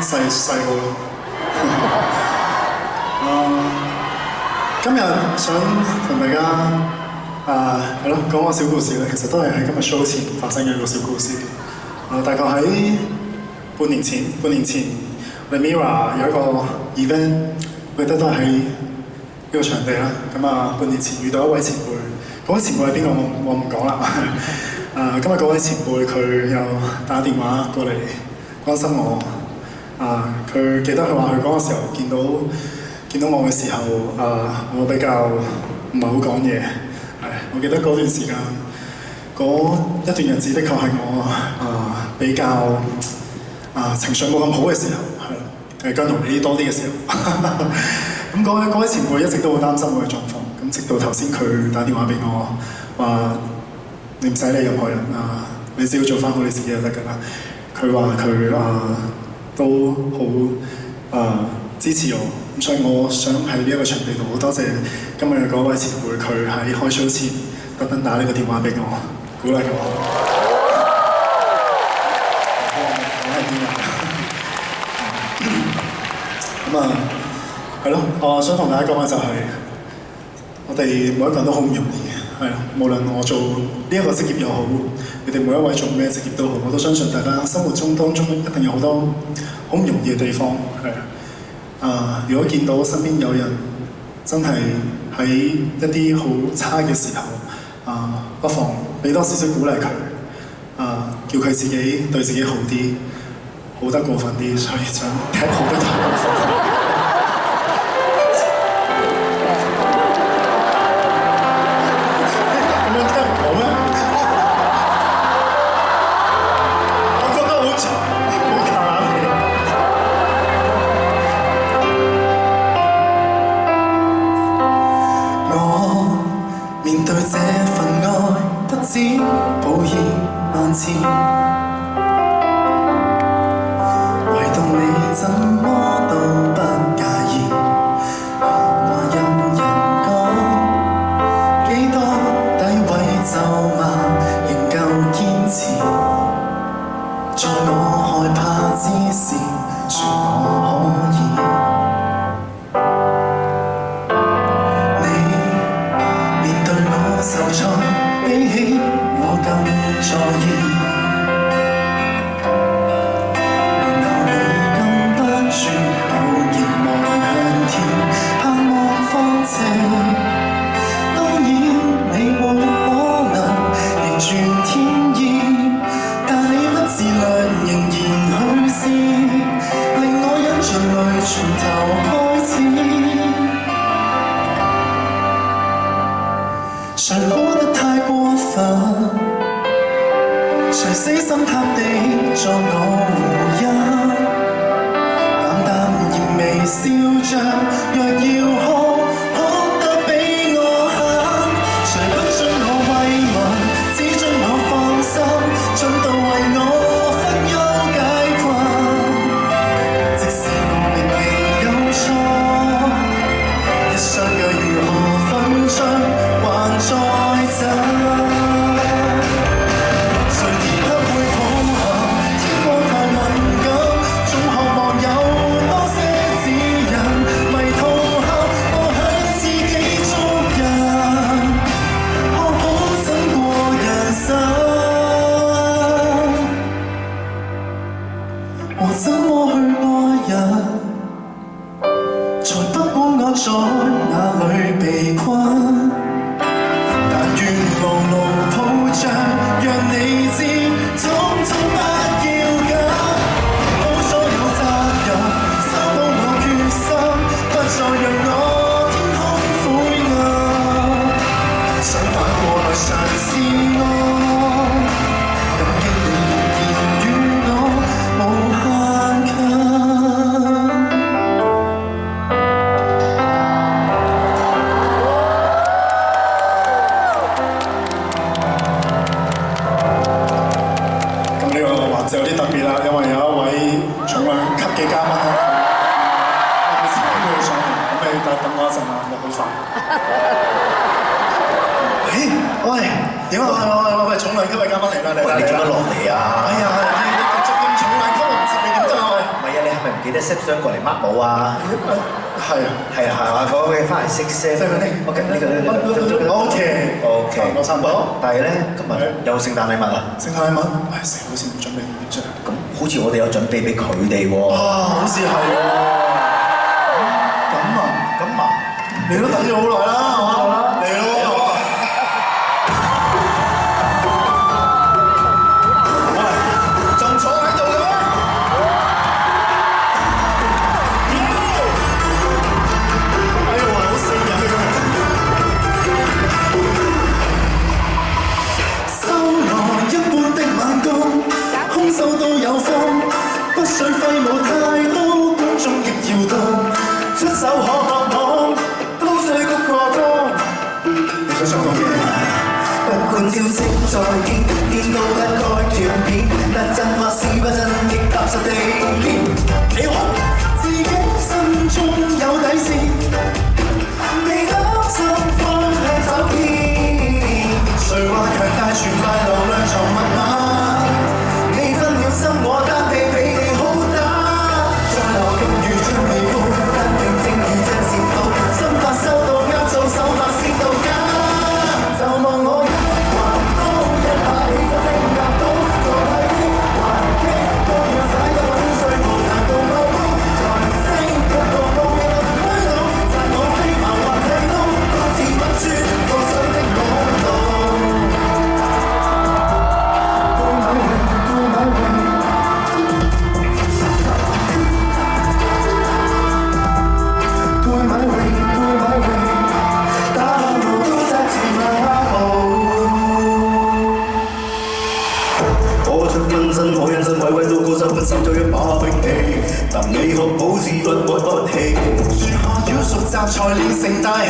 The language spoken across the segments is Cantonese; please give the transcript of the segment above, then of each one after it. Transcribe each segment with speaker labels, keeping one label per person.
Speaker 1: 細個咯。今日想同大家係咯講個小故事咧，其實都係喺今日 show 前發生嘅一個小故事。大概喺半年前我哋 Mirror 有一個 event， 我記得都係喺呢個場地啦。咁半年前遇到一位前輩，嗰位前輩係邊個我唔講啦。今日嗰位前輩佢又打電話過嚟關心我。佢記得佢話佢嗰個時候見到我嘅時候，我比較唔係好講嘢。我記得嗰段時間，嗰一段日子的確係我比較情緒冇咁好嘅時候，係跟同你多啲嘅時候。咁嗰位前輩一直都好擔心我嘅狀況。咁直到頭先佢打電話俾我，話你唔使理任何人你只要做翻好你自己就得㗎啦。佢話佢都好支持我，咁所以我想喺呢一個場地度好多謝今日嘅嗰位前輩，佢喺開 show 前特登打呢個電話俾我，鼓勵我。我係邊人？係咯，我想同大家講嘅就係，我哋每一個人都好唔容易嘅，係咯，無論我做呢一個職業又好，你哋每一位做咩職業都好，我都相信大家生活中當中一定有好多好唔容易嘅地方，係如果見到身邊有人真係喺一啲好差嘅時候，不妨俾多少少鼓勵佢，叫佢自己對自己好啲，好得過分啲，所以想踢好得太過分。
Speaker 2: 抱歉萬次，唯獨你怎麼都不介意。話任人講幾多詆毀咒罵，仍舊堅持。在我害怕之時，說我可以。你面對我受挫，比起我更在意，然後你更不轉後凝望向天，盼望放晴。當然你冇可能逆轉天意，但你不自量仍然去試，令我忍着淚從頭開始。誰哭得太過分？誰死心塌地作我護蔭？冷淡而微笑着，若要哭得比我狠。誰不准我慰問，只准我放心，盡到為我分憂解困。即使我明明有錯，一雙腳如何分出，還在走。在哪裏被困？但願牢牢抱着，讓你知，總不要緊。冇所有責任，修補我決心，不再讓我天空灰暗。想反過來嘗試愛，感激你仍然與我無限近。
Speaker 1: 就有啲特別啦，因為有一位重量級嘅嘉賓咧，佢自己會上嚟，咁你等我一陣啊，我好快。喂，點啊？喂，重量級嘅嘉賓嚟啦，你點解落嚟啊？哎呀，你咁重量級我唔接你點得啊？喂，唔係啊，你係咪唔
Speaker 3: 記得識上過嚟乜舞啊？
Speaker 1: 係啊，
Speaker 3: 係啊，係嘛，嗰個翻嚟識聲。
Speaker 1: 即係嗰啲。
Speaker 3: OK，呢個
Speaker 1: OK。
Speaker 3: OK，
Speaker 1: 我差唔多。
Speaker 3: 但係咧，今日有聖誕禮物啊！
Speaker 1: 聖誕禮物，唉死，好似唔準備點啫。
Speaker 3: 咁好似我哋有準備俾佢哋喎。
Speaker 1: 好似係喎。咁啊，你都等咗好耐啦，係嘛？嚟咯！喂，仲坐喺度嘅咩？哎呀，好死人嘅咁。
Speaker 2: 收來一般的晚光，空手都有風，不需揮舞太多，觀眾亦搖動，出手可渴望，都需谷過江。
Speaker 1: 你想講嘢？
Speaker 2: 不管朝夕再見，見到一該斷片，但真或是不真，亦踏實地練。你好，自己心中有底線，未擔心放棄走偏。誰話強大全快流量藏密碼？你分了心，我單臂比你好打。再流勁如像微風，但平靜如像蟬道，心法收到啱做手法先到家。就望我一環高，一下起身升壓倒，做太極還擊，都要踩得穩碎無難度爆高，才升級個步入區度，讚我飛茅或剃刀，都似不穿過水的舞蹈。我人生位位都高手，本手就一把兵器，但你學好似不氣。如何要熟習才練成大器？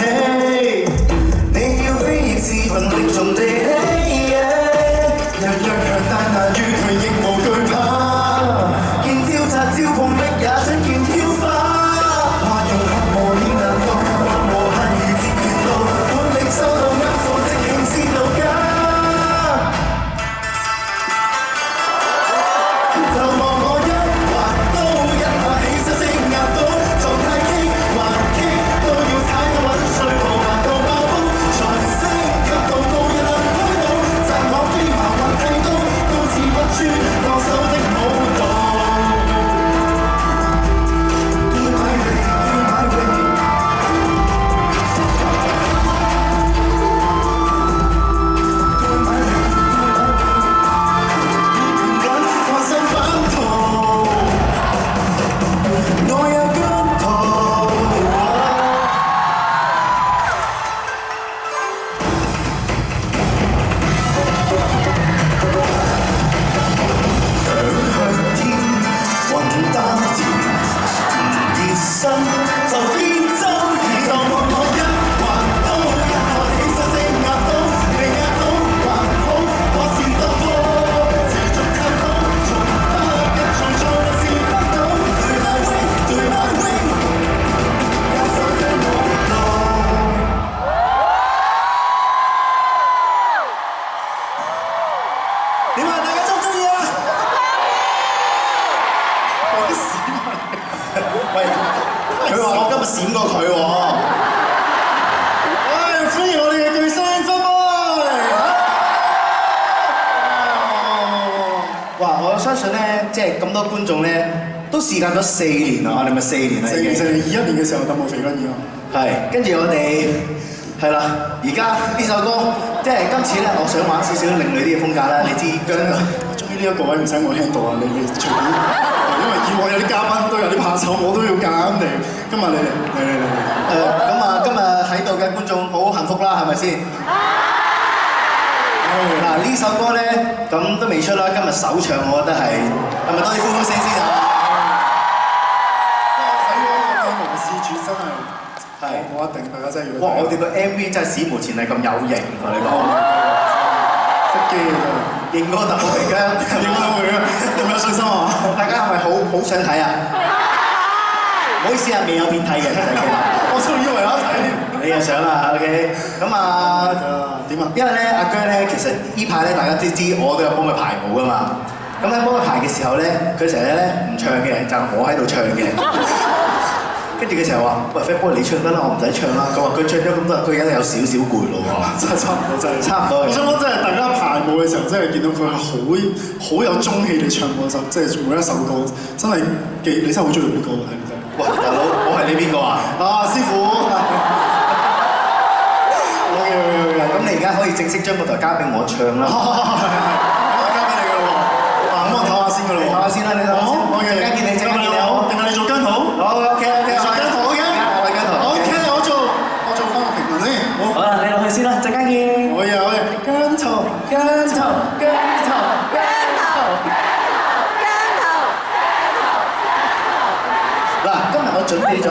Speaker 2: 你要飛亦是憑力從地起。日日強大難於佢亦無懼怕，見挑擦招碰壁也想見挑花。話用合磨練難度，和諧如截拳道，本領收到啱數即興先到家。就望我一環刀，一下起身升壓倒，做太極還擊，都要踩得穩碎無難度爆煲，才升級到無人能推倒，讚我飛茅或剃刀，都似不穿過手的舞蹈。Do my way, do my way。時間咗4年啦，我哋咪4年啦已經。
Speaker 1: 4年21年嘅時候抌冇肥君耳啊。
Speaker 2: 係，跟住我哋係啦，而家呢首歌即係今次咧，我想玩少少另類啲嘅風格啦。你知姜啊，
Speaker 1: 終於呢一個位唔使我 handle 啊，你隨便。因為以往有啲嘉賓都有啲怕醜，我都要夾硬嚟。今日你嚟。
Speaker 2: 咁啊，今日喺度嘅觀眾好幸福啦，係咪先？嗱呢首歌咧，咁都未出啦，今日首唱我覺得係咪多啲歡呼聲先啊？
Speaker 1: 我一定，大家真係要。
Speaker 2: 哇！我哋個 MV 真係史無前例咁有型，同你講。
Speaker 1: 識機㗎，
Speaker 2: 認哥特好嚟㗎，
Speaker 1: 認哥特好嚟㗎，有冇有信心啊？
Speaker 2: 大家係咪好想睇啊？唔好意思啊，未有片睇嘅，其實
Speaker 1: 我仲以為有睇添。
Speaker 2: 你又想啊 ？OK， 咁啊點啊？因為咧阿姜咧，其實呢排咧大家都知，我都有幫佢排舞㗎嘛。
Speaker 3: 咁喺幫佢排嘅時候咧，佢成日咧唔唱嘅，就我喺度唱嘅。跟住佢成日話：喂 Fat Boy 你唱得啦，我唔使唱啦。佢話佢唱咗咁多日，佢而家有少少攰咯喎。
Speaker 1: 真係差唔多，真係
Speaker 3: 差唔多嘅。
Speaker 1: 我想講真係大家排舞嘅時候，真係見到佢係好有中氣地唱嗰首，即係每一首歌，真係你真係好中意啲歌喎，睇真。
Speaker 3: 喂，大佬，我係你邊個啊？
Speaker 1: 師傅。
Speaker 3: 咁你而家可以正式將個台交俾我唱啦。
Speaker 1: 交俾你㗎咯喎。咁我唞下先㗎咯喎。
Speaker 3: 唞下先啦，你唞下先。
Speaker 1: 好，陣間見你，陣間見你好。定係你做姜濤？
Speaker 3: 好 OK，
Speaker 1: 你做姜濤嘅？
Speaker 3: 我係姜濤。
Speaker 1: OK，我做翻個評論先。
Speaker 3: 好啦，你落去先啦，陣間見。
Speaker 1: 我有姜濤，姜濤，姜濤，姜濤。
Speaker 3: 嗱，今日我準備咗。